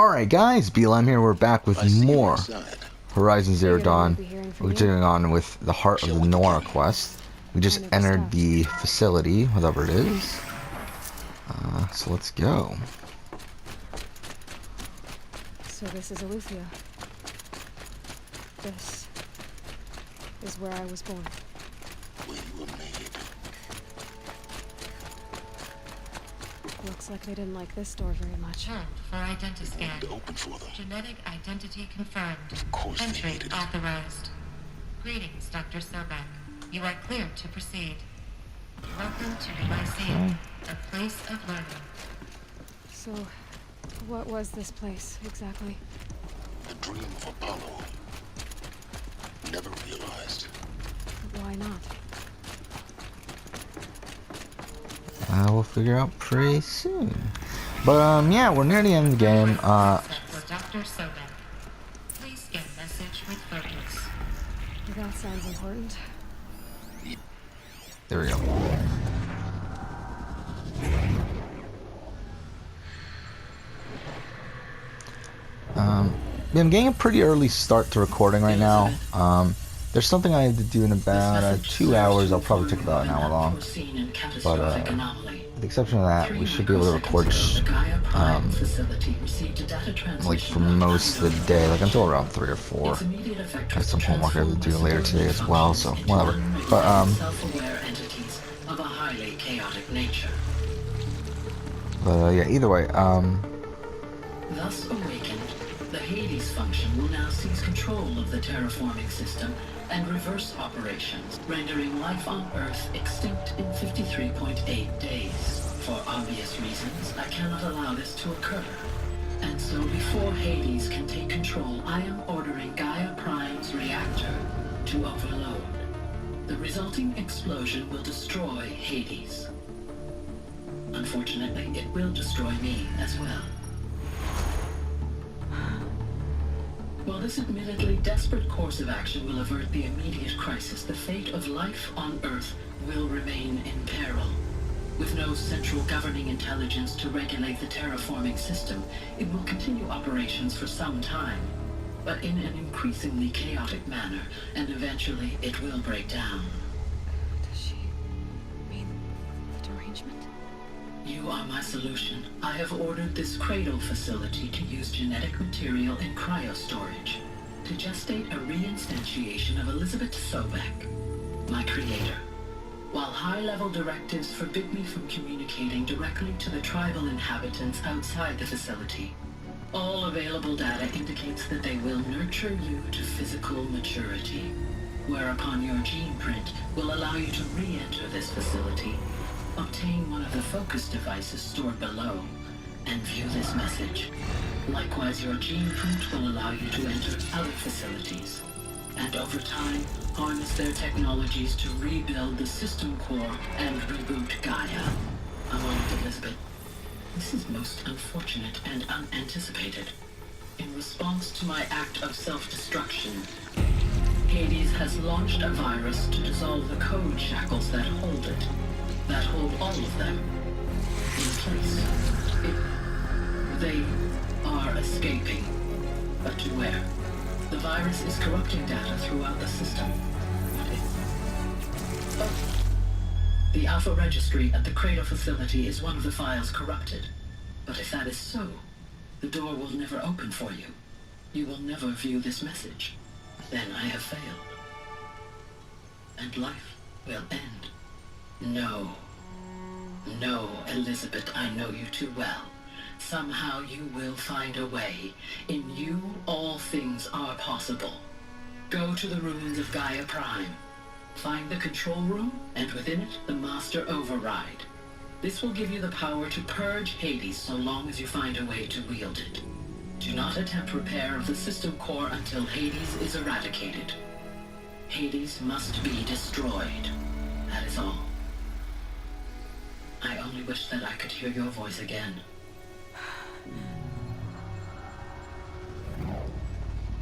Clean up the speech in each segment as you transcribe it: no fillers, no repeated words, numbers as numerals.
Alright guys, BLM here, we're back with more Horizon Zero Dawn. We're continuing on with the Heart of the Nora quest. We just entered the facility, whatever it is. So let's go. So this is Aletheia. This is where I was born. Where you were made. Looks like they didn't like this door very much. Turned for identiscan. Open for them. Genetic identity confirmed. Of course Entry they hated it. authorized. Greetings, Dr. Sobek. You are cleared to proceed. Welcome to Lyceum, a place of learning. So, what was this place, exactly? The dream of Apollo. Never realized. Why not? We'll figure out pretty soon. But, yeah, we're near the end of the game. For Dr. Sobek. Please get message with focus. That sounds important. There we go. Yeah, I'm getting a pretty early start to recording right now. There's something I have to do in about 2 hours. I'll probably take about an hour long. But, with the exception of that, we should be able to record, like, for most of the day, like, until around 3 or 4. I have some homework I have to do later today as well, so, whatever. But, yeah, either way, Thus awakened, the Hades function will now seize control of the terraforming system and reverse operations, rendering life on Earth extinct in 53.8 days. For obvious reasons, I cannot allow this to occur. And so before Hades can take control, I am ordering Gaia Prime's reactor to overload. The resulting explosion will destroy Hades. Unfortunately, it will destroy me as well. While this admittedly desperate course of action will avert the immediate crisis, the fate of life on Earth will remain in peril. With no central governing intelligence to regulate the terraforming system, it will continue operations for some time, but in an increasingly chaotic manner, and eventually it will break down. Does she mean the derangement? You are my solution. I have ordered this cradle facility to use genetic material in cryostorage to gestate a reinstantiation of Elizabeth Sobek, my creator. While high-level directives forbid me from communicating directly to the tribal inhabitants outside the facility, all available data indicates that they will nurture you to physical maturity, whereupon your gene print will allow you to re-enter this facility, obtain one of the focus devices stored below, and view this message. Likewise, your gene print will allow you to enter other facilities, and over time, harness their technologies to rebuild the system core and reboot Gaia. A moment, Elizabeth. This is most unfortunate and unanticipated. In response to my act of self-destruction, Hades has launched a virus to dissolve the code shackles that hold it, that hold all of them in place. They are escaping, but to where? The virus is corrupting data throughout the system. The Alpha Registry at the Cradle facility is one of the files corrupted. But if that is so, the door will never open for you. You will never view this message. Then I have failed. And life will end. No. No, Elizabeth, I know you too well. Somehow you will find a way. In you, all things are possible. Go to the ruins of Gaia Prime. Find the control room, and within it, the Master Override. This will give you the power to purge Hades so long as you find a way to wield it. Do not attempt repair of the system core until Hades is eradicated. Hades must be destroyed. That is all. I only wish that I could hear your voice again.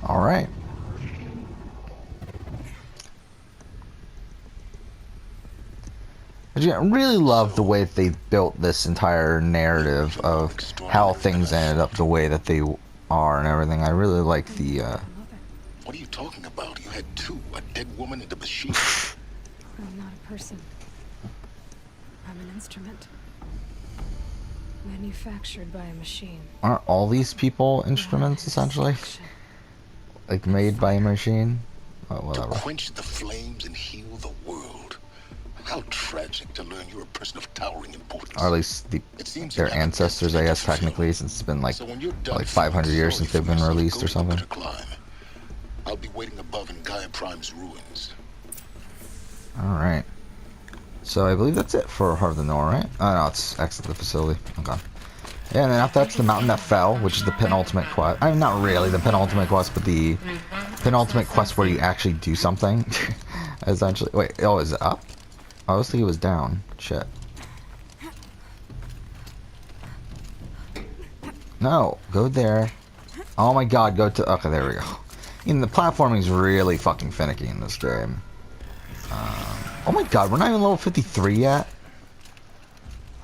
alright. I really love the way they built this entire narrative of how things ended up the way that they are and everything. I really like the. I love it. What are you talking about? You had two, a dead woman and a machine. I'm not a person. I'm an instrument. Manufactured by a machine. Aren't all these people instruments essentially? Like made by a machine? Oh, To whatever. quench the flames and heal the world. How tragic to learn you're a person of towering importance. Or at least It seems their you have a ancestors, I destiny to guess, fulfill. technically, since it's been like So when you're done like feeling 500 years sorry since they've for been yourself, released go or something. up to climb. I'll be waiting above in Gaia Prime's ruins. Alright. So I believe that's it for Heart of the Nora, right? Oh no, it's exit the facility. Okay. Yeah, and then after that's the mountain that fell, which is the penultimate quest. I mean, not really the penultimate quest, but the penultimate quest where you actually do something. Essentially. Wait, oh, is it up? I was thinking it was down. Shit. No, go there. Oh my god, go to... Okay, there we go. The platforming's really fucking finicky in this game. Oh my god, we're not even level 53 yet?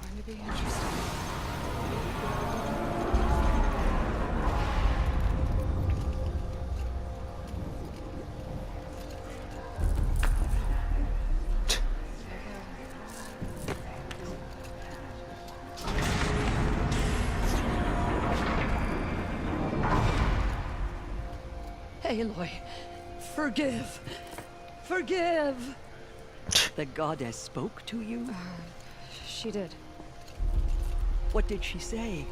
Going to be interesting. Aloy, forgive. Forgive. The goddess spoke to you? She did. What did she say?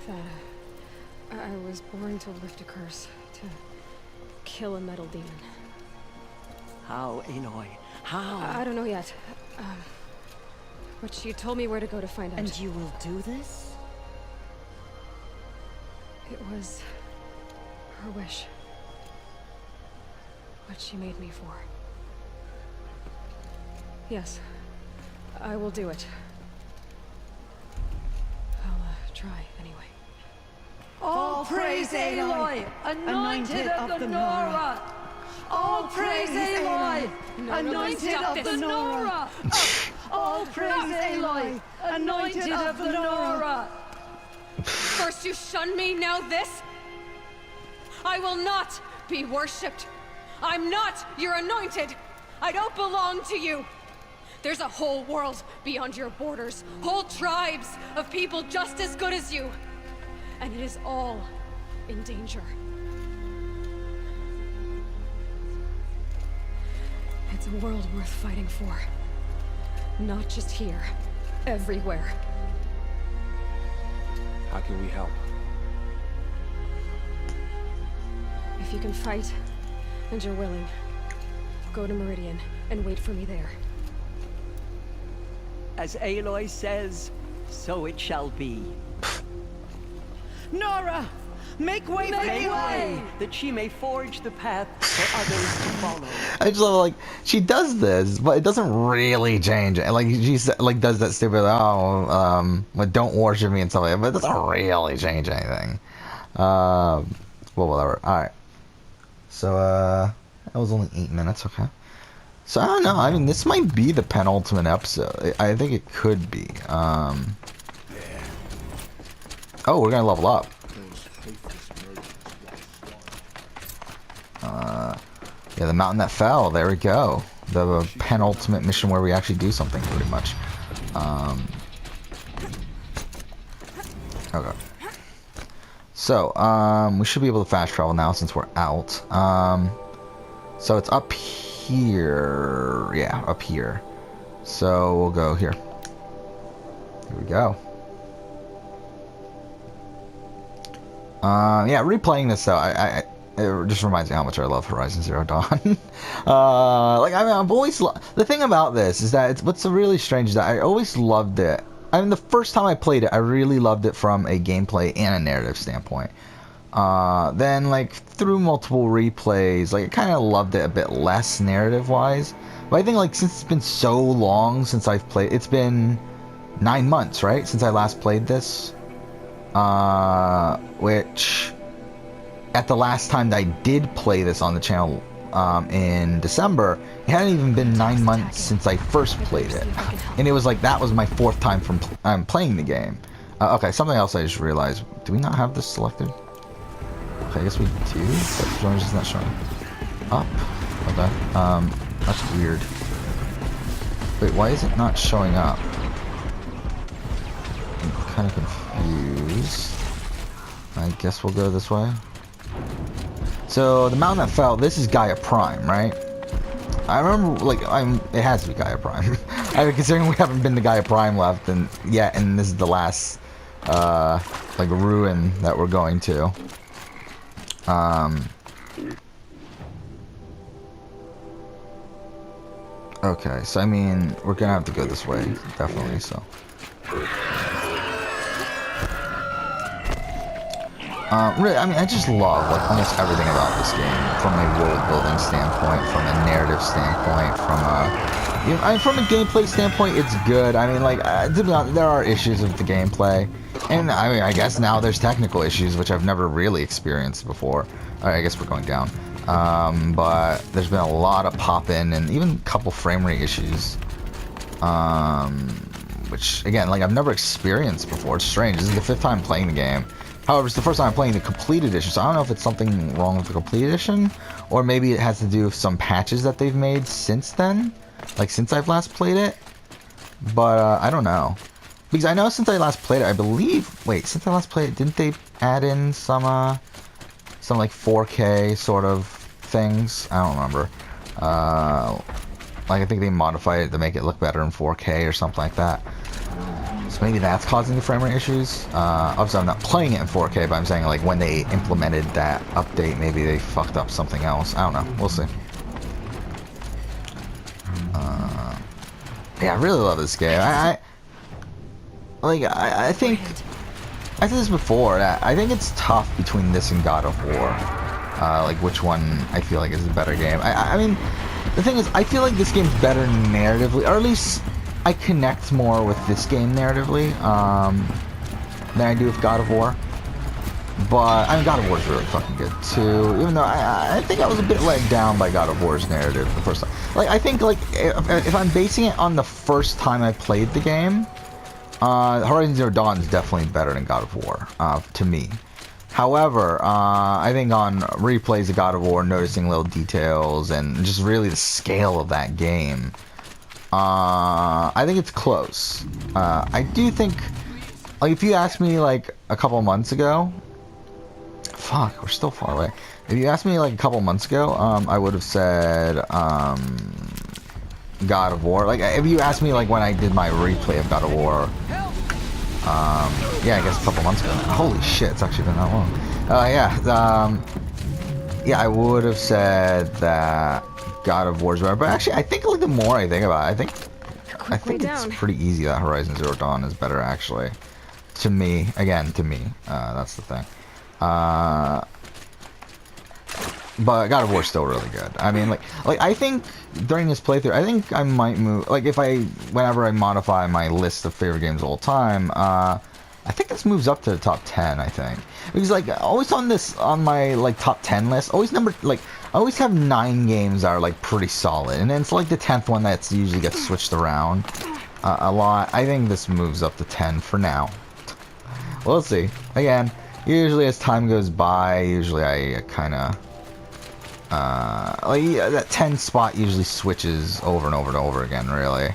That I was born to lift a curse, to kill a metal demon. How, Aloy? How? I don't know yet. But she told me where to go to find out. And you will do this? It was her wish. What she made me for. Yes, I will do it. I'll try anyway. All praise Aloy, anointed of the Nora. All praise Aloy, anointed of the Nora. All praise Aloy, anointed of the Nora. First you shun me, now this? I will not be worshipped. I'm not your anointed. I don't belong to you. There's a whole world beyond your borders, whole tribes of people just as good as you. And it is all in danger. It's a world worth fighting for. Not just here, everywhere. How can we help? If you can fight, and you're willing, go to Meridian and wait for me there. As Aloy says, so it shall be. Nora! Make way for Aloy! That she may forge the path for others to follow. I just love, like, she does this, but it doesn't really change it. Like, she like does that stupid, but don't worship me and stuff like that, but it doesn't really change anything. Well, whatever. Alright. So, that was only 8 minutes, okay. So, I don't know, I mean, this might be the penultimate episode. I think it could be. Oh, we're gonna level up. Yeah, the mountain that fell, there we go. The penultimate mission where we actually do something, pretty much. Okay. So, we should be able to fast travel now since we're out. So it's up here. Yeah, up here. So we'll go here. Here we go. Yeah, replaying this though, it just reminds me how much I love Horizon Zero Dawn. Like, I mean, I've always the thing about this is that what's really strange is that I always loved it. I mean, the first time I played it, I really loved it from a gameplay and a narrative standpoint. Then, like, through multiple replays, like, I kind of loved it a bit less narrative-wise. But I think, like, since it's been so long since I've played, it's been 9 months, right, since I last played this. Which, at the last time that I did play this on the channel, in December, it hadn't even been 9 months since I first played it. And it was like, that was my 4th time from playing the game. Okay, something else I just realized. Do we not have this selected? Okay, I guess we do, but for some reason it's not showing up. Okay, that's weird. Wait, why is it not showing up? I'm kind of confused. I guess we'll go this way. So, the mountain that fell, this is Gaia Prime, right? I remember, like, it has to be Gaia Prime. I mean, considering we haven't been to Gaia Prime left yet, and this is the last, like, ruin that we're going to. Okay, so, I mean, we're gonna have to go this way, definitely, so. Really, I mean, I just love, like, almost everything about this game, from a world-building standpoint, from a narrative standpoint, from a gameplay standpoint, it's good. I mean, like, to be honest, there are issues with the gameplay, and, I mean, I guess now there's technical issues, which I've never really experienced before. Alright, I guess we're going down. But there's been a lot of pop-in, and even a couple frame rate issues, which, again, like, I've never experienced before. It's strange. This is the 5th time playing the game. However, it's the first time I'm playing the complete edition, so I don't know if it's something wrong with the complete edition, or maybe it has to do with some patches that they've made since then, like since I've last played it. But I don't know, because I know since I last played it, I believe. Wait, since I last played it, didn't they add in some like 4K sort of things? I don't remember. Like I think they modified it to make it look better in 4K or something like that. So maybe that's causing the frame rate issues. Obviously, I'm not playing it in 4K, but I'm saying like when they implemented that update, maybe they fucked up something else. I don't know. We'll see. Yeah, I really love this game. I think I said this before. That I think it's tough between this and God of War. Like which one I feel like is a better game. I mean, the thing is, I feel like this game's better narratively, or at least I connect more with this game narratively than I do with God of War. But, I mean, God of War is really fucking good, too. Even though I think I was a bit let down by God of War's narrative the first time. Like, I think, like, if I'm basing it on the first time I played the game, Horizon Zero Dawn is definitely better than God of War, to me. However, I think on replays of God of War, noticing little details and just really the scale of that game, I think it's close. I do think, like, if you asked me, like, a couple months ago, fuck, we're still far away. If you asked me, like, a couple months ago, I would have said, God of War. Like, if you asked me, like, when I did my replay of God of War, yeah, I guess a couple months ago. Holy shit, it's actually been that long. Yeah, I would have said that God of War's better, but actually, I think like the more I think about it, I think it's pretty easy that Horizon Zero Dawn is better, actually. To me, again, to me, that's the thing. But God of War's still really good. I mean, like I think during this playthrough, I think I might move. Like, whenever I modify my list of favorite games of all time, I think this moves up to the top 10. I think because like always on my like top 10 list, I always have 9 games that are like pretty solid, and then it's like the 10th one that's usually gets switched around a lot. I think this moves up to 10 for now. We'll see. Again, usually as time goes by, usually I kind of. That 10 spot usually switches over and over and over again, really.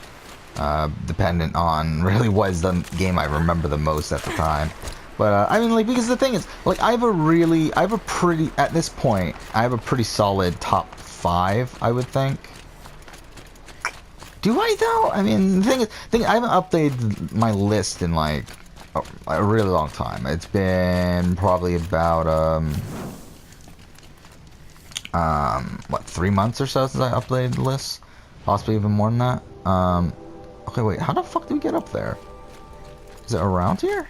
Dependent on really what is the game I remember the most at the time. But, I mean, like, because the thing is, like, at this point, I have a pretty solid top 5, I would think. Do I, though? I mean, the thing is, I haven't updated my list in, like, a really long time. It's been probably about, what, 3 months or so since I updated the list? Possibly even more than that. Okay, wait, how the fuck do we get up there? Is it around here?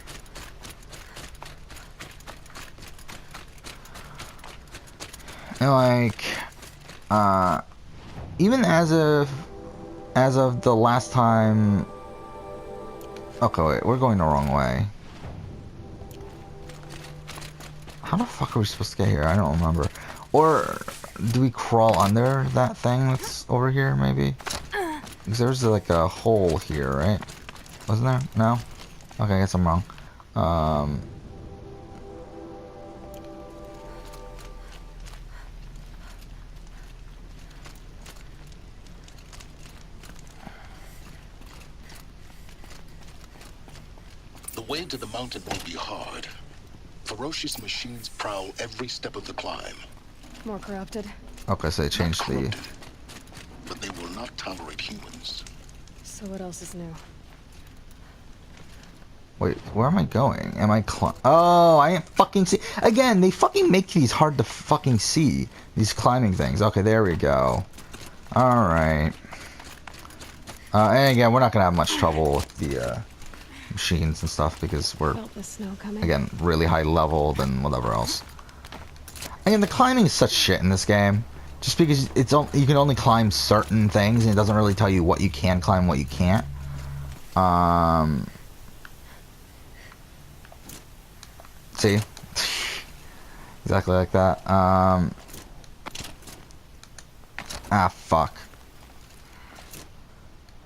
And like, even as of the last time... Okay, wait, we're going the wrong way. How the fuck are we supposed to get here? I don't remember. Or do we crawl under that thing that's over here, maybe? Because there's like a hole here, right? Wasn't there? No? Okay, I guess I'm wrong. to the mountain won't be hard. Ferocious machines prowl every step of the climb. More corrupted. Okay, so they changed the... Corrupted, but they will not tolerate humans. So what else is new? Wait, where am I going? Am I Oh, I ain't fucking see. Again, they fucking make these hard to fucking see. These climbing things. Okay, there we go. Alright. And again, we're not gonna have much trouble with the machines and stuff because we're, Felt the snow coming. again, really high leveled and whatever else. Again, the climbing is such shit in this game. Just because you can only climb certain things and it doesn't really tell you what you can climb, what you can't. See? Exactly like that. Ah, fuck.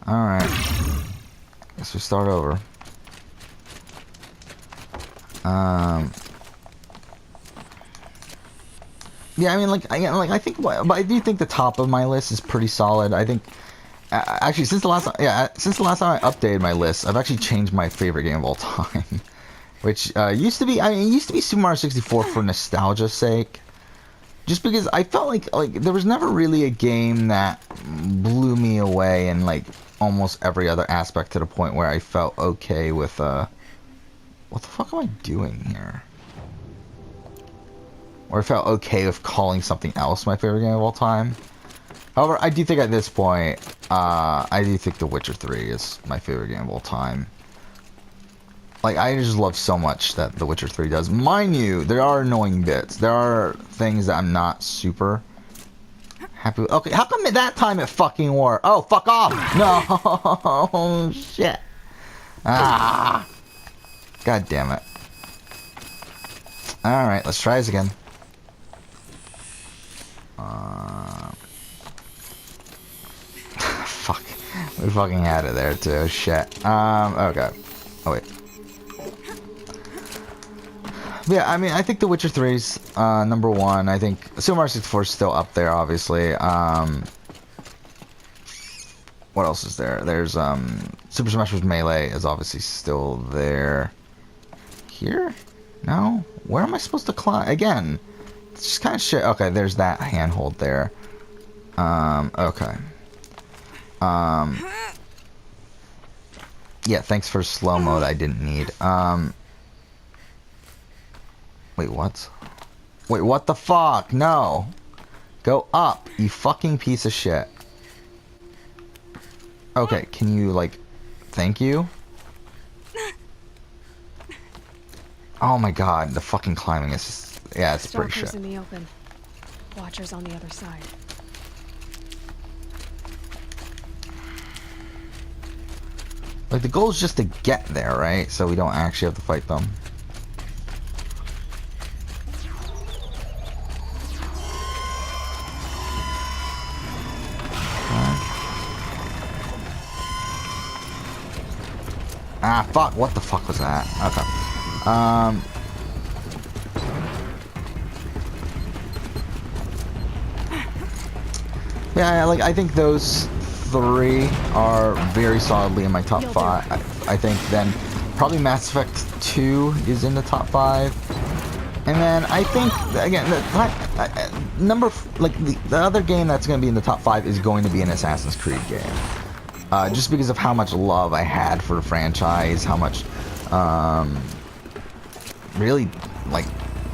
Alright. Guess we start over. Yeah, I mean, I think, but I do think the top of my list is pretty solid. I think, actually, since the last time I updated my list, I've actually changed my favorite game of all time. Which used to be Super Mario 64 for nostalgia's sake. Just because I felt like there was never really a game that blew me away in like almost every other aspect to the point where I felt okay with what the fuck am I doing here? Or I felt okay with calling something else my favorite game of all time. However, I do think at this point, I do think The Witcher 3 is my favorite game of all time. Like, I just love so much that The Witcher 3 does. Mind you, there are annoying bits. There are things that I'm not super happy with. Okay, how come that time it fucking worked? Oh, fuck off! No! Shit. Ah! God damn it. Alright, let's try this again. Fuck. We fucking had it there, too. Shit. Okay. Oh, wait. Yeah, I mean, I think The Witcher 3's number one. I think Super Mario 64 is still up there, obviously. What else is there? There's Super Smash Bros. Melee is obviously still there. Here? No? Where am I supposed to climb? Again, it's just kind of shit. Okay, there's that handhold there. Okay. Yeah, thanks for slow-mo that I didn't need. Wait, what? Wait, what the fuck? No. Go up, you fucking piece of shit. Okay, can you, like... Thank you? Oh my god, the fucking climbing is just... Yeah, it's pretty shit. in the open. Watchers on the other side. Like, the goal is just to get there, right? So we don't actually have to fight them. Ah, fuck. What the fuck was that? Okay. Yeah, like, I think those three are very solidly in my top five. I think then probably Mass Effect 2 is in the top 5. And then I think, again, the other game that's going to be in the top 5 is going to be an Assassin's Creed game. Just because of how much love I had for the franchise, how much, really, like,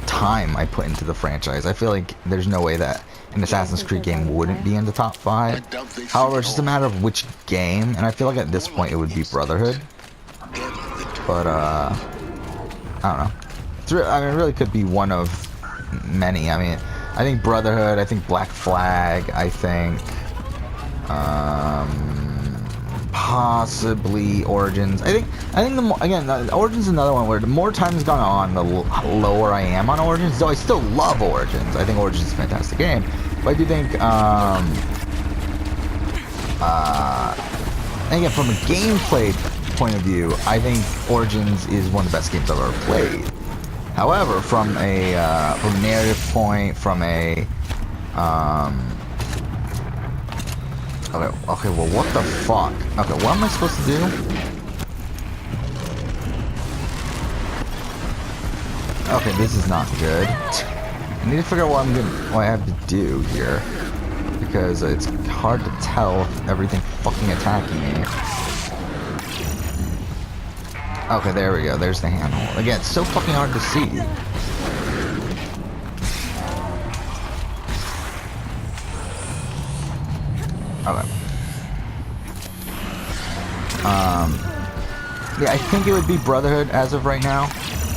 time I put into the franchise. I feel like there's no way that an Assassin's Creed game wouldn't be in the top 5. However, it's just a matter of which game, and I feel like at this point it would be Brotherhood. But, I don't know. I mean, it really could be one of many. I mean, I think Brotherhood, I think Black Flag, I think, possibly Origins. I think the more, again, Origins is another one where the more time has gone on, the lower I am on Origins. Though I still love Origins. I think Origins is a fantastic game. But I do think, again, from a gameplay point of view, I think Origins is one of the best games I've ever played. However, from a narrative point, from a okay, well, what the fuck? Okay, what am I supposed to do? Okay, this is not good. I need to figure out what I have to do here, because it's hard to tell if everything's fucking attacking me. Okay, there we go. There's the handhold. Again, it's so fucking hard to see. Okay. Yeah, I think it would be Brotherhood as of right now.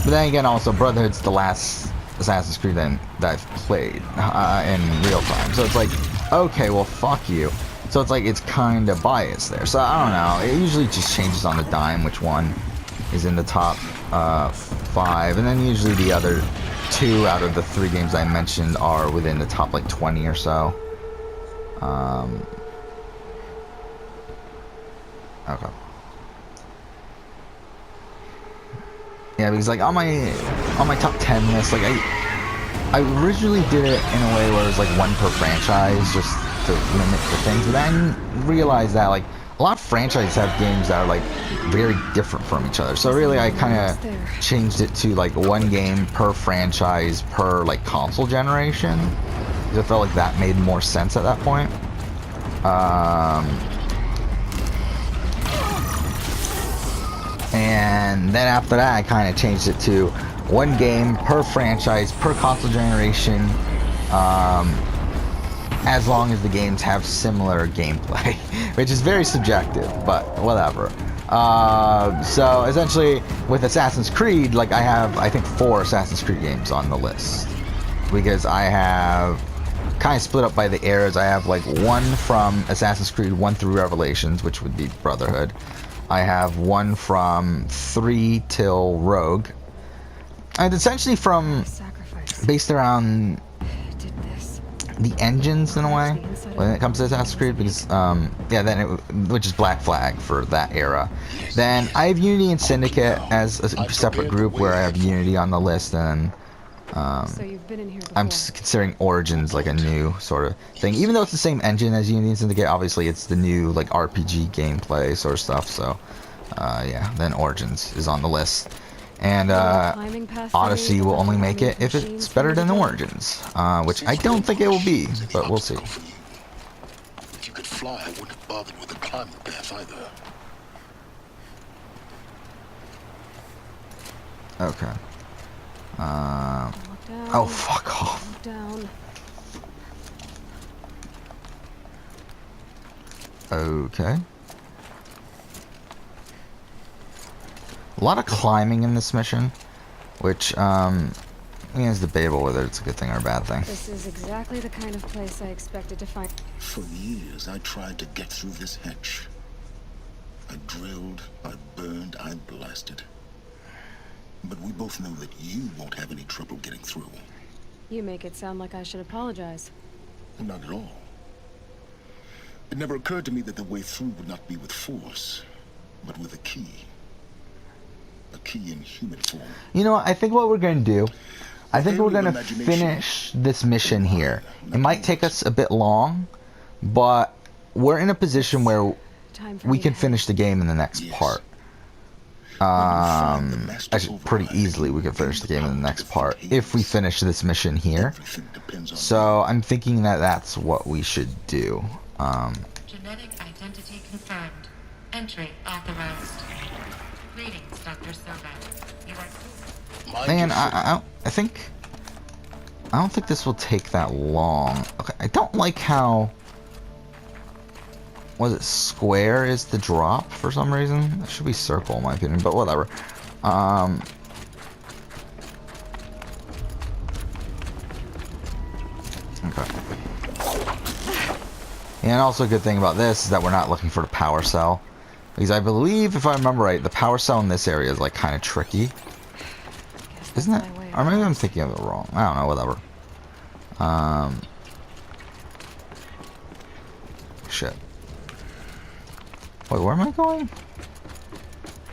But then again, also, Brotherhood's the last Assassin's Creed that I've played in real time. So it's like, okay, well, fuck you. So it's like, it's kind of biased there. So I don't know. It usually just changes on the dime which one is in the top 5. And then usually the other 2 out of the 3 games I mentioned are within the top, like, 20 or so. Okay. Yeah, because like on my top 10 list, like I originally did it in a way where it was like 1 per franchise, just to limit the things. But then realized that like a lot of franchises have games that are like very different from each other. So really, I kind of changed it to like 1 game per franchise per like console generation, because I felt like that made more sense at that point. And then after that, I kind of changed it to 1 game per franchise, per console generation, as long as the games have similar gameplay, which is very subjective, but whatever. So essentially, with Assassin's Creed, like I have, I think 4 Assassin's Creed games on the list, because I have kind of split up by the eras. I have like 1 from Assassin's Creed 1 through Revelations, which would be Brotherhood. I have 1 from 3 till Rogue. And essentially from based around the engines in a way when it comes to Assassin's Creed, because yeah, then which is Black Flag for that era. Then I have Unity and Syndicate as a separate group where I have Unity on the list, and So you've been in here before. I'm considering Origins like a new sort of thing, even though it's the same engine as Unity and Syndicate. Obviously, it's the new like RPG gameplay sort of stuff. So, yeah, then Origins is on the list, and Odyssey will only make it if it's better than Origins, which I don't think it will be, but we'll see. If you could fly, I wouldn't have bothered with the climbing path either. Okay. Oh, fuck off. Down. Okay. A lot of climbing in this mission, which, I mean, it's debatable whether it's a good thing or a bad thing. This is exactly the kind of place I expected to find. For years, I tried to get through this hatch. I drilled, I burned, I blasted. But we both know that you won't have any trouble getting through. You make it sound like I should apologize. Not at all. It never occurred to me that the way through would not be with force, but with a key. A key in human form. You know what? I think what we're going to do, I think we're going to finish this mission here. It might take us a bit long, but we're in a position where we can finish the game in the next part. Actually, pretty easily we can finish the game in the next part if we finish this mission here. So I'm thinking that that's what we should do. Genetic identity confirmed. Entry authorized. Greetings, Dr. Sobek. You are... Man, I don't think this will take that long. Okay, I don't like how... Was it square is the drop for some reason? It should be circle in my opinion, but whatever. Okay. And also a good thing about this is that we're not looking for the power cell. Because I believe, if I remember right, the power cell in this area is like kind of tricky. Isn't it? Or maybe I'm thinking of it wrong. I don't know, whatever. Shit. Wait, where am I going?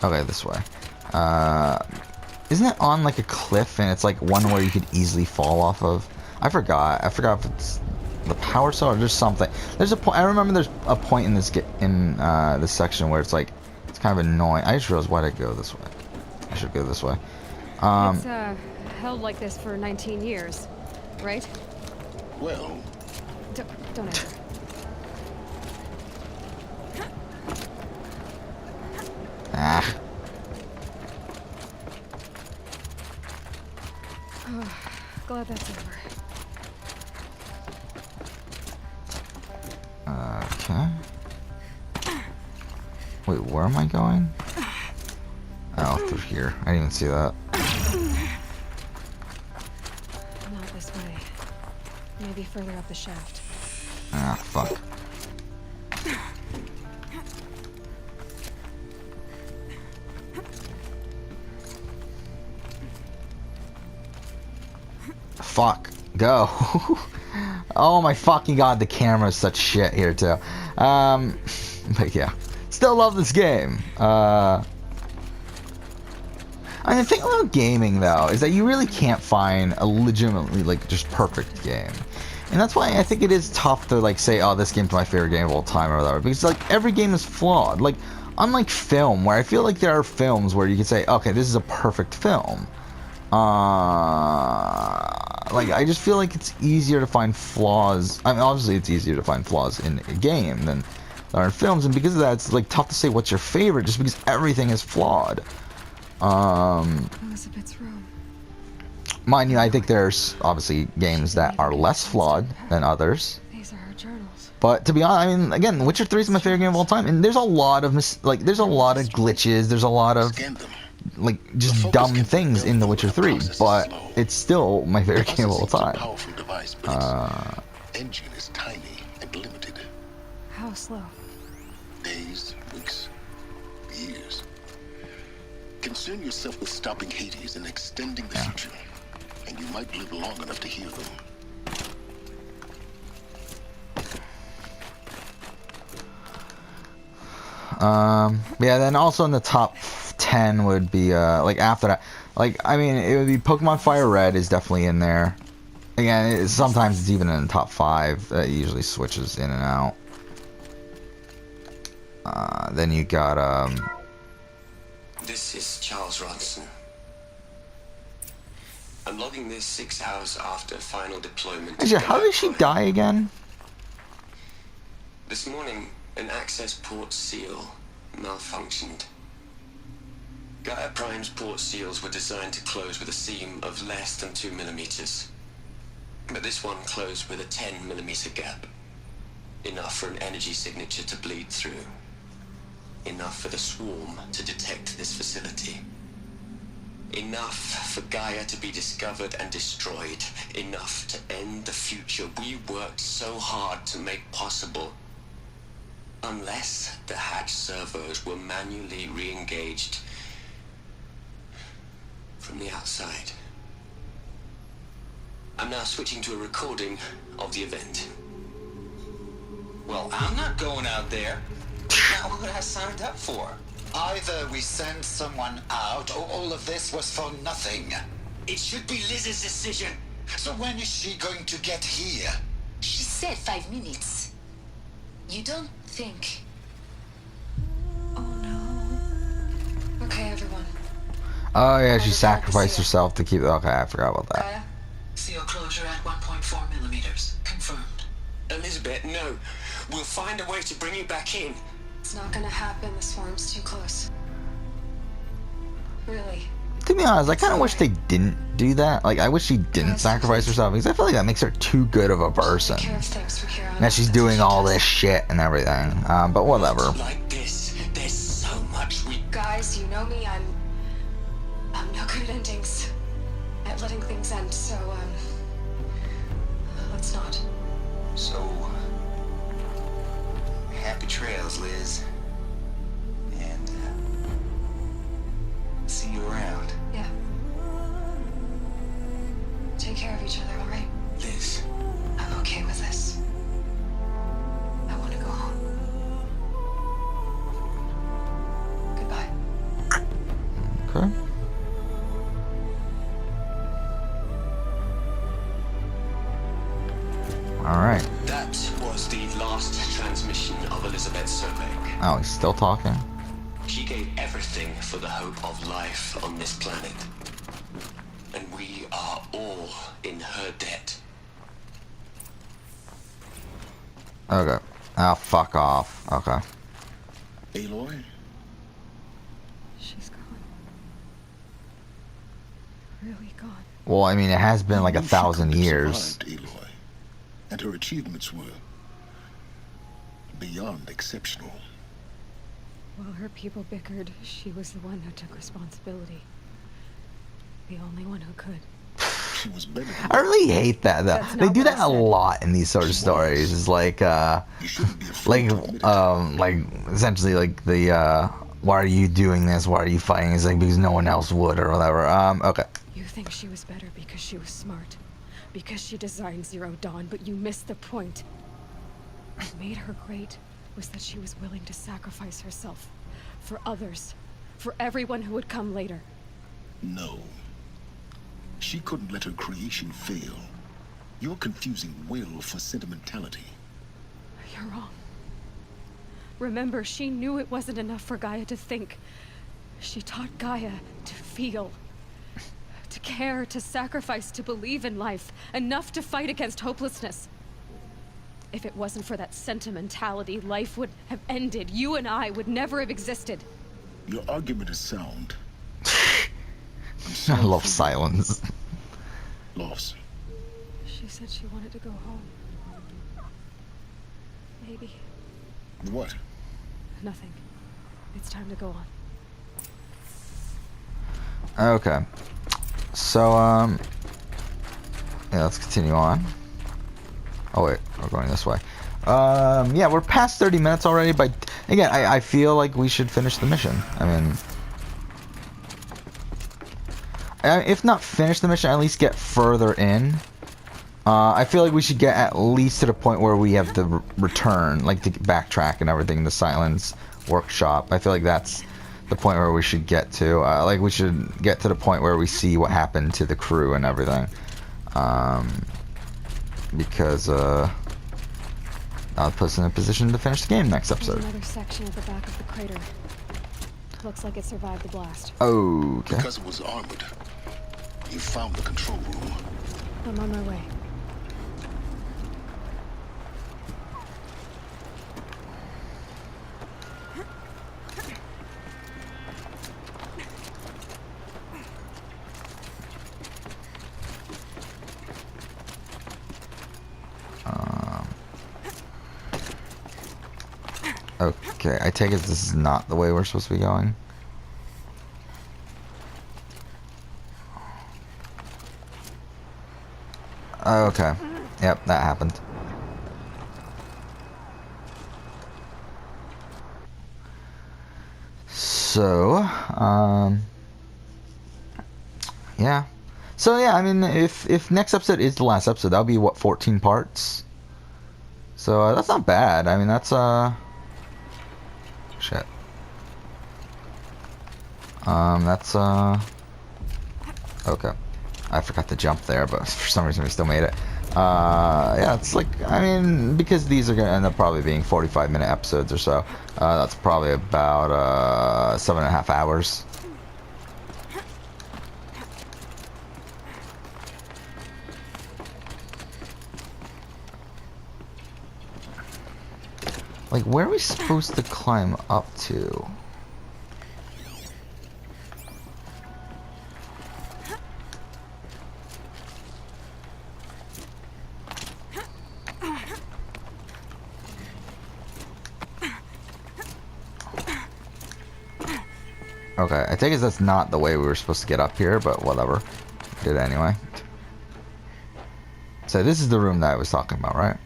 Okay, this way. Isn't it on like a cliff and it's like one where you could easily fall off of? I forgot if it's the power cell or just something. There's a point. I remember there's a point in this this section where it's like it's kind of annoying. I just realized why did I go this way. I should go this way. It's held like this for 19 years, right? Well, Don't answer. Ah. Glad that's over. Okay. Wait, where am I going? Oh, through here. I didn't even see that. Not this way. Maybe further up the shaft. Ah, fuck. Fuck. Go. Oh my fucking god, the camera's such shit here too. But yeah. Still love this game. I mean, the thing about gaming though is that you really can't find a legitimately like just perfect game. And that's why I think it is tough to like say, oh, this game's my favorite game of all time or whatever, because like every game is flawed. Like unlike film, where I feel like there are films where you can say, okay, this is a perfect film. Like I just feel like it's easier to find flaws. I mean, obviously it's easier to find flaws in a game than there are in films, and because of that, it's like tough to say what's your favorite, just because everything is flawed. Elizabeth's room. Mind you, I think there's obviously games that are less flawed than others. These are her journals. But to be honest, I mean, again, Witcher 3 is my favorite game of all time, and there's a lot of there's a lot of glitches, there's a lot of like just dumb things in The Witcher 3, but it's still my favorite game of all time. Engine is tiny and limited. How slow? Days, weeks, years. Concern yourself with stopping Hades and extending the future, and you might live long enough to hear them. Yeah, then also in the top 10 would be like after that, like I mean it would be Pokemon Fire Red is definitely in there. Again, sometimes it's even in the top 5. It usually switches in and out. Then you got This is Charles Ronson. I'm logging this 6 hours after final deployment. actually, how did she die again? This morning, an access port seal malfunctioned. Gaia Prime's port seals were designed to close with a seam of less than 2 millimeters. But this one closed with a 10 millimeter gap. Enough for an energy signature to bleed through. Enough for the swarm to detect this facility. Enough for Gaia to be discovered and destroyed. Enough to end the future we worked so hard to make possible. Unless the hatch servos were manually re-engaged from the outside. I'm now switching to a recording of the event. Well, I'm not going out there. Not what I signed up for. Either we send someone out, or all of this was for nothing. It should be Liz's decision. So when is she going to get here? She said 5 minutes. You don't think... Oh no. Okay, everyone. Oh yeah, she sacrificed herself to keep. Okay, I forgot about that. Gaia? Seal closure at 1.4 millimeters. Confirmed. Elizabeth, no. We'll find a way to bring you back in. It's not gonna happen. The swarm's too close. Really. To be honest, I kind of wish they didn't do that. Like, I wish she didn't sacrifice herself, because I feel like that makes her too good of a person. Take care of things from here on Now out. she's That's doing what she all does. this shit and everything. But whatever. Like this, there's so much we... Guys, you know me. I'm no good at endings. At letting things end. So let's not. So, happy trails, Liz. And, see you around. Yeah. Take care of each other, all right? Liz. I'm okay with this. I want to go home. Goodbye. Okay. Alright. That was the last transmission of Elizabeth Sobek. Oh, he's still talking. She gave everything for the hope of life on this planet. all in her debt. Okay. Oh, fuck off. Okay. Aloy? She's gone. Really gone. Well, I mean, it has been like She 1,000 couldn't have years. survived, Aloy. And her achievements were beyond exceptional. While her people bickered, she was the one who took responsibility. The only one who could. She was better than I really hate that though. That's They not do what that I a said. lot in these sort of stories. It's like You shouldn't be afraid to admit it. like essentially like the why are you doing this? Why are you fighting? It's like because no one else would or whatever. Okay. You think she was better because she was smart. Because she designed Zero Dawn, but you missed the point. What made her great was that she was willing to sacrifice herself. For others. For everyone who would come later. No. She couldn't let her creation fail. You're confusing will for sentimentality. You're wrong. Remember, she knew it wasn't enough for Gaia to think. She taught Gaia to feel. To care, to sacrifice, to believe in life. Enough to fight against hopelessness. If it wasn't for that sentimentality, life would have ended. You and I would never have existed. Your argument is sound. I love silence. Loss. She said she wanted to go home. Maybe. What? Nothing. It's time to go on. Okay. So yeah, let's continue on. Oh wait, we're going this way. Yeah, we're past 30 minutes already, but again, I feel like we should finish the mission. I mean, if not finish the mission, at least get further in. I feel like we should get at least to the point where we have to return, like to backtrack and everything, the Silence Workshop. I feel like that's the point where we should get to. Like we should get to the point where we see what happened to the crew and everything. Because that'll put us in a position to finish the game next episode. There's another section at the back of the crater. Looks like it survived the blast. Okay. Because it was armored. You found the control room. I'm on my way. Okay, I take it this is not the way we're supposed to be going. Okay. Yep, that happened. So, yeah. So yeah, I mean, if next episode is the last episode, that'll be what, 14 parts. So that's not bad. I mean, that's shit. That's okay. I forgot to jump there, but for some reason we still made it. Yeah, it's like, I mean, because these are gonna end up probably being 45-minute episodes or so. That's probably about 7.5 hours. Like, where are we supposed to climb up to? Okay, I take it that's not the way we were supposed to get up here, but whatever. Did it anyway. So this is the room that I was talking about, right?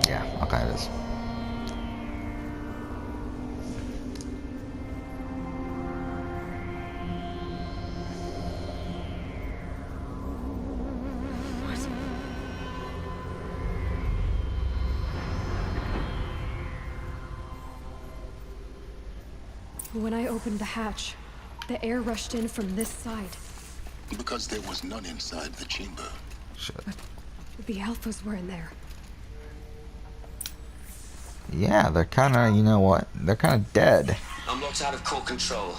Yeah, okay, it is. When I opened the hatch, the air rushed in from this side. Because there was none inside the chamber. Shit. But the alphas were in there. Yeah, they're kind of, you know what? They're kind of dead. I'm locked out of core control.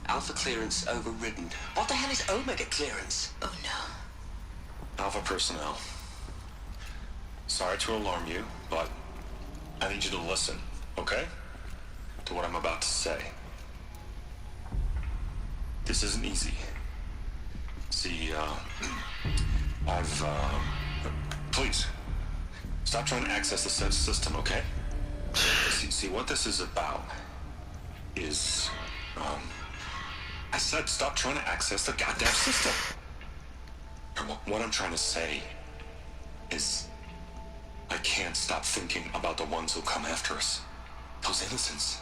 Alpha clearance overridden. What the hell is Omega clearance? Oh no. Alpha personnel. Sorry to alarm you, but I need you to listen, okay? To what I'm about to say. This isn't easy. See, please, stop trying to access the system, okay? See, what this is about is, I said stop trying to access the goddamn system. What I'm trying to say is, I can't stop thinking about the ones who come after us. Those innocents.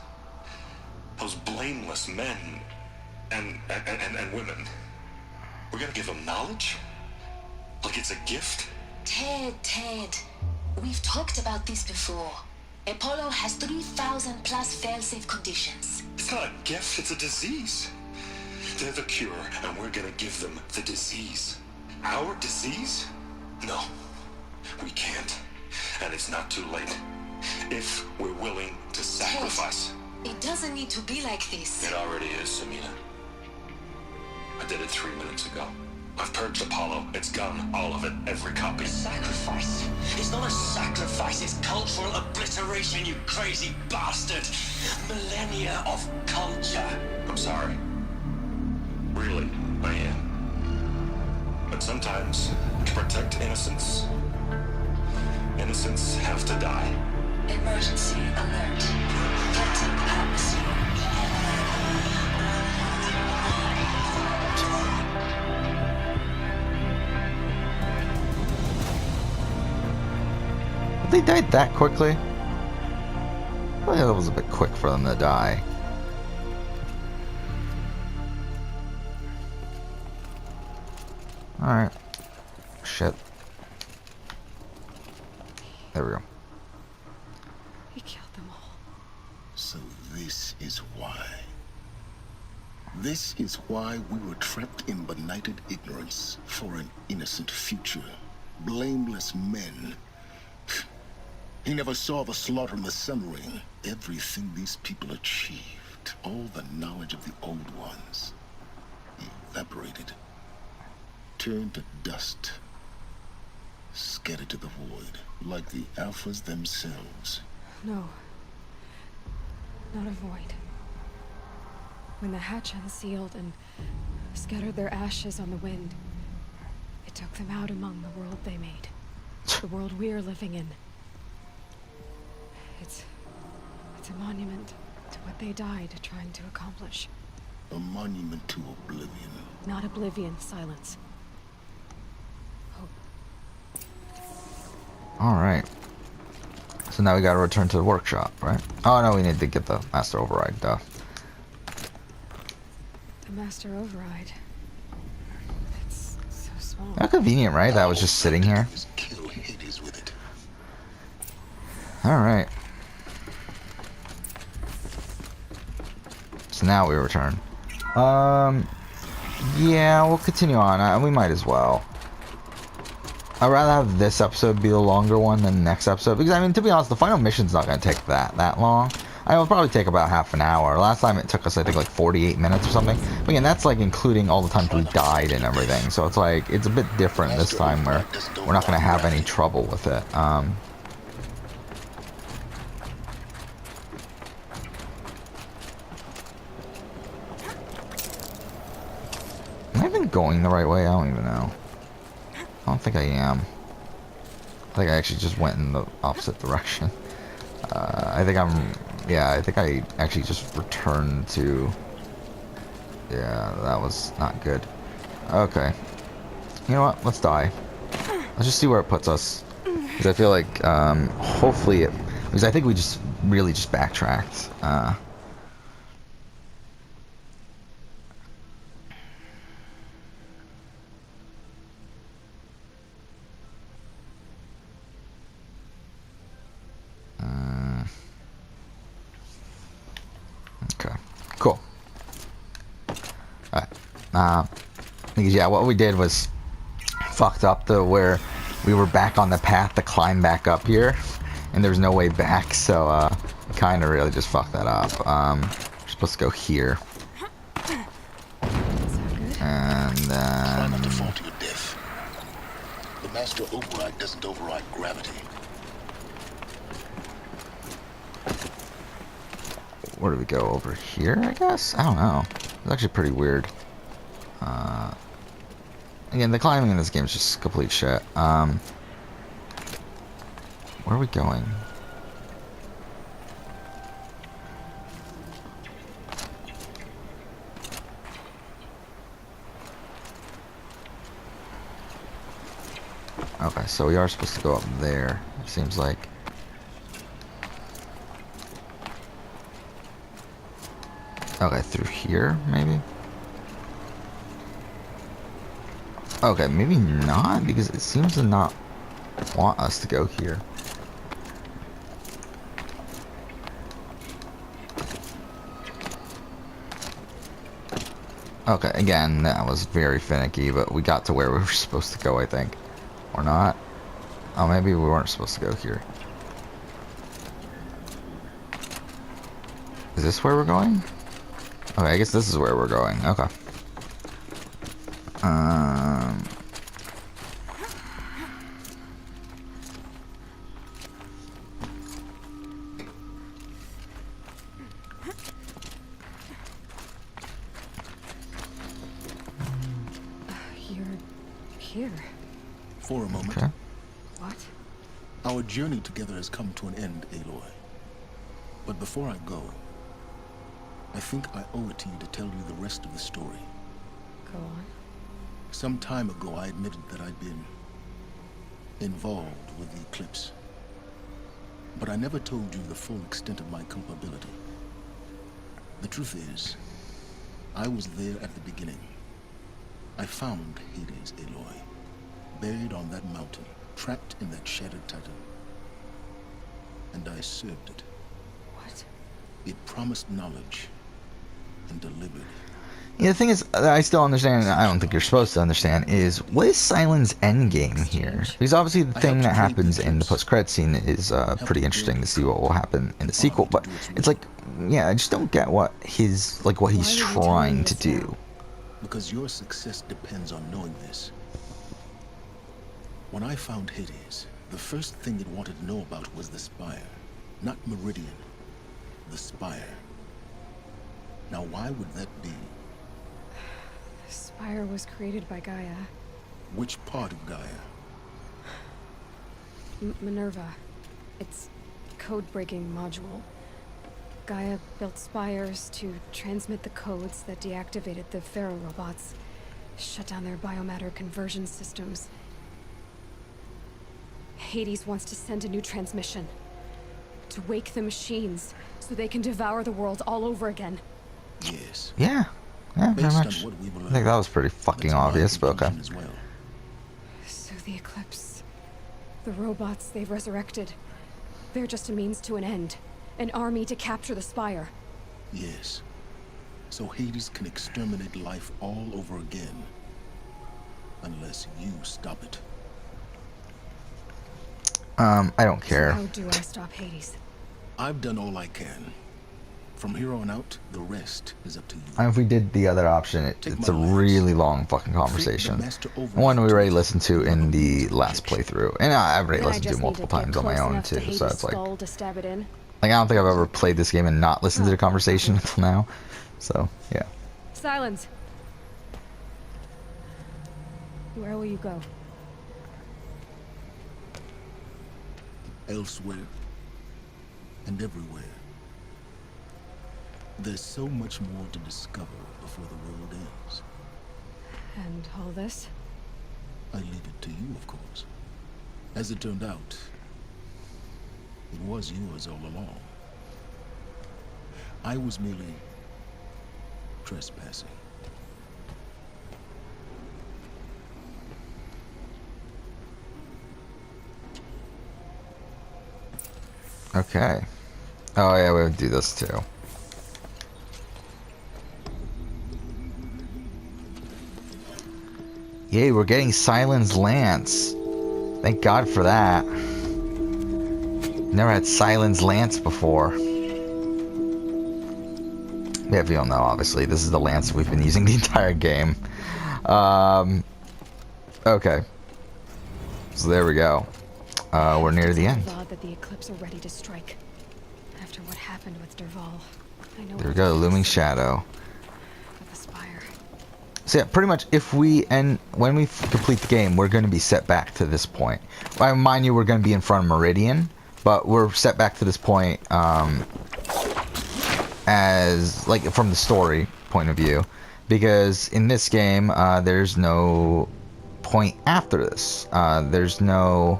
Those blameless men and women. We're gonna give them knowledge? Like it's a gift? Ted. We've talked about this before. Apollo has 3,000 plus fail-safe conditions. It's not a gift, it's a disease. They're the cure, and we're gonna give them the disease. Our disease? No, we can't. And it's not too late. If we're willing to sacrifice. Ted, it doesn't need to be like this. It already is, Samina. I did it 3 minutes ago. I've purged Apollo. It's gone. All of it. Every copy. Sacrifice? It's not a sacrifice, it's cultural obliteration, you crazy bastard! Millennia of culture! I'm sorry. Really, I am. But sometimes, to protect innocence, innocents have to die. Emergency alert. Captain atmosphere. They died that quickly? I thought that was a bit quick for them to die. Alright. Shit. There we go. He killed them all. So this is why. This is why we were trapped in benighted ignorance for an innocent future. Blameless men. He never saw the slaughter in the Sun Ring. Everything these people achieved, all the knowledge of the old ones, evaporated, turned to dust, scattered to the void, like the Alphas themselves. No. Not a void. When the hatch unsealed and scattered their ashes on the wind, it took them out among the world they made. The world we're living in. It's a monument to what they died trying to accomplish. A monument to oblivion. Not oblivion, silence. Hope. Alright. So now we gotta return to the workshop, right? Oh no, we need to get the master override, duh. The master override. It's so small. How convenient, right? That was just sitting here. Kill Hades with it. Alright. So now we return. Yeah, we'll continue on. We might as well. I'd rather have this episode be the longer one than the next episode. Because, I mean, to be honest, the final mission's not going to take that long. It'll probably take about half an hour. Last time it took us, I think, like 48 minutes or something. But again, that's like including all the times we died and everything. So it's like, it's a bit different this time where we're not going to have any trouble with it. Am I even going the right way? I don't even know. I don't think I am. I think I actually just went in the opposite direction. I think I actually just returned to... Yeah, that was not good. Okay. You know what? Let's die. Let's just see where it puts us. Because I feel like, hopefully it... Because I think we just really just backtracked. Okay, cool. Alright. Because yeah, what we did was fucked up where we were back on the path to climb back up here. And and there's no way back, so kind of really just fucked that up. We're supposed to go here, and then Try not to fall to your death. The master override doesn't override gravity. where do we go? Over here, I guess? I don't know. It's actually pretty weird. Again, the climbing in this game is just complete shit. Where are we going? Okay, so we are supposed to go up there, it seems like. Okay, through here, maybe? Okay, maybe not, because it seems to not want us to go here. Okay, again, that was very finicky, but we got to where we were supposed to go, I think. Or not. Oh, maybe we weren't supposed to go here. Is this where we're going? Okay, I guess this is where we're going. Okay. You're here. For a moment. Okay. What? Our journey together has come to an end, Aloy. But before I go, I think I owe it to you to tell you the rest of the story. Go on. Some time ago, I admitted that I'd been involved with the eclipse. But I never told you the full extent of my culpability. The truth is, I was there at the beginning. I found Hades, Aloy, buried on that mountain, trapped in that shattered titan. And I served it. What? It promised knowledge and delivered. Yeah, the thing is, I still understand, and I don't think you're supposed to understand, is what is Sylens' endgame here? Because obviously the thing that happens in the post-credit scene is pretty interesting to see what will happen in the sequel, but it's like, yeah, I just don't get what his, like, what he's trying to do. Because your success depends on knowing this. When I found Hades, the first thing it wanted to know about was the Spire. Not Meridian. The Spire. Now why would that be? The Spire was created by Gaia. Which part of Gaia? Minerva. It's code-breaking module. Gaia built spires to transmit the codes that deactivated the Pharaoh robots, shut down their biomatter conversion systems. Hades wants to send a new transmission. To wake the machines, so they can devour the world all over again. Yes. Yeah, very much. I think that was pretty fucking obvious, but okay. So the Eclipse, the robots they've resurrected, they're just a means to an end. An army to capture the Spire. Yes. So Hades can exterminate life all over again. Unless you stop it. I don't care. So how do I stop Hades? I've done all I can. From here on out, the rest is up to you. And if we did the other option, it's a really long fucking conversation. One we already listened to in the last playthrough. And I've already listened to multiple times on my own too, so it's like... Like, I don't think I've ever played this game and not listened to the conversation until now. So, yeah. Silence. Where will you go? Elsewhere. And everywhere. There's so much more to discover before the world ends. And all this? I leave it to you, of course. As it turned out, it was yours all along. I was merely trespassing. Okay. Oh yeah, we would do this too. Yay, we're getting Sylens Lance. Thank God for that. Never had Silence Lance before. Yeah, if you don't know, obviously, this is the lance we've been using the entire game. Okay. So there we go. We're near the end. That the eclipse are ready to strike. After what happened with Derval, I know. There we go, Looming Shadow. With the spire. So yeah, pretty much if we when we complete the game, we're going to be set back to this point. Well, mind you, we're going to be in front of Meridian, but we're set back to this point as like from the story point of view, because in this game there's no point after this. There's no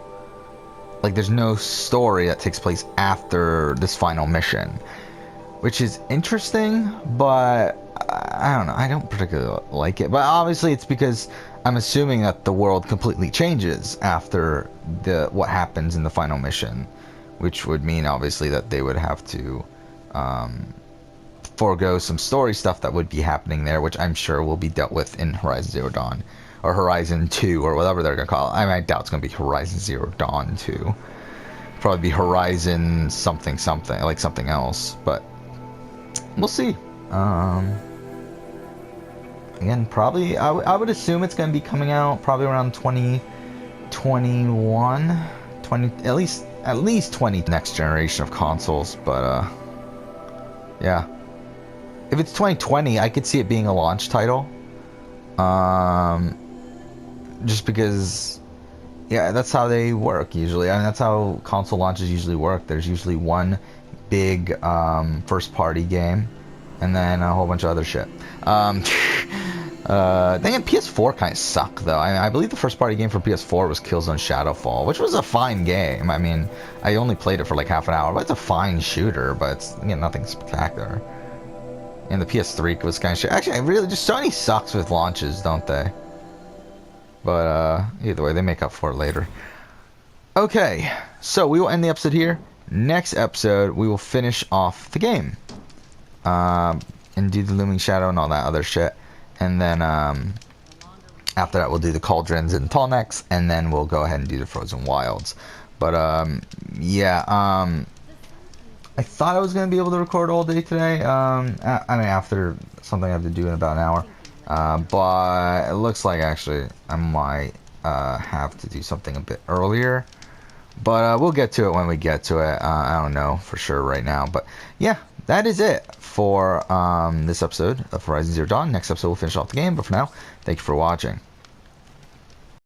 story that takes place after this final mission, which is interesting, but I don't know. I don't particularly like it, but obviously it's because I'm assuming that the world completely changes after what happens in the final mission, which would mean obviously that they would have to forego some story stuff that would be happening there, which I'm sure will be dealt with in Horizon Zero Dawn or Horizon 2 or whatever they're gonna call it. I mean, I doubt it's gonna be Horizon Zero Dawn 2. Probably be Horizon something like something else, but we'll see. Again, probably I would assume it's going to be coming out probably around 2021, at least 20 next generation of consoles. But yeah, if it's 2020, I could see it being a launch title. Just because, yeah, that's how they work usually. I mean, that's how console launches usually work. There's usually one big first-party game, and then a whole bunch of other shit. Dang it, PS4 kind of suck though. I believe the first-party game for PS4 was Killzone Shadowfall, which was a fine game. I mean, I only played it for like half an hour, but it's a fine shooter. But it's, again, nothing spectacular. And the PS3 was kind of shit. Actually, Sony sucks with launches, don't they? But either way, they make up for it later. Okay, so we will end the episode here. Next episode, we will finish off the game. And do the Looming Shadow and all that other shit. And then after that, we'll do the Cauldrons and Tallnecks. And then we'll go ahead and do the Frozen Wilds. But yeah, I thought I was going to be able to record all day today. I mean, after something I have to do in about an hour. But it looks like actually I might have to do something a bit earlier. But we'll get to it when we get to it. I don't know for sure right now. But yeah, that is it for this episode of Horizon Zero Dawn. Next episode we'll finish off the game. But for now, thank you for watching.